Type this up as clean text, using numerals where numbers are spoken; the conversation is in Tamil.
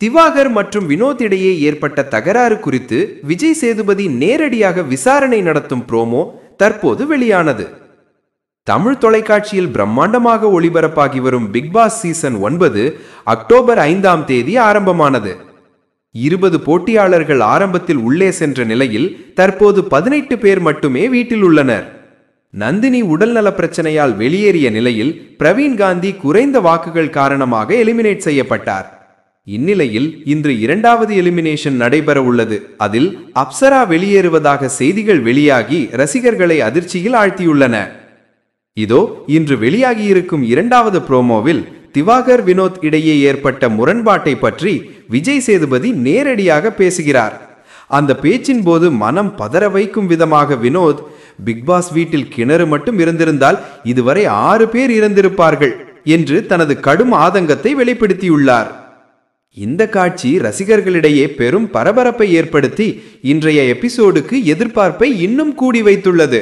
திவாகர் மற்றும் வினோத் இடையே ஏற்பட்ட தகராறு குறித்து விஜய் சேதுபதி நேரடியாக விசாரணை நடத்தும் ப்ரோமோ தற்போது வெளியானது. தமிழ் தொலைக்காட்சியில் பிரம்மாண்டமாக ஒளிபரப்பாகி வரும் பிக் பாஸ் சீசன் 9 அக்டோபர் 5ஆம் தேதி ஆரம்பமானது. 20 போட்டியாளர்கள் ஆரம்பத்தில் உள்ளே சென்ற நிலையில் தற்போது 18 பேர் மட்டுமே வீட்டில் உள்ளனர். நந்தினி உடல்நல பிரச்சனையால் வெளியேறிய நிலையில் பிரவீன் காந்தி குறைந்த வாக்குகள் காரணமாக எலிமினேட் செய்யப்பட்டார். இந்நிலையில் இன்று 2வது எலிமினேஷன் நடைபெற உள்ளது. அதில் அப்சரா வெளியேறுவதாக செய்திகள் வெளியாகி ரசிகர்களை அதிர்ச்சியில் ஆழ்த்தியுள்ளன. இதோ இன்று வெளியாகியிருக்கும் 2வது ப்ரோமோவில் திவாகர் வினோத் இடையே ஏற்பட்ட முரண்பாட்டை பற்றி விஜய் சேதுபதி நேரடியாக பேசுகிறார். அந்த பேச்சின் போது மனம் பதற வைக்கும் விதமாக வினோத், பிக்பாஸ் வீட்டில் கிணறு மட்டும் இருந்திருந்தால் இதுவரை 6 பேர் இறந்திருப்பார்கள் என்று தனது கடும் ஆதங்கத்தை வெளிப்படுத்தியுள்ளார். இந்த காட்சி ரசிகர்களிடையே பெரும் பரபரப்பை ஏற்படுத்தி இன்றைய எபிசோடுக்கு எதிர்பார்ப்பை இன்னும் கூடி வைத்துள்ளது.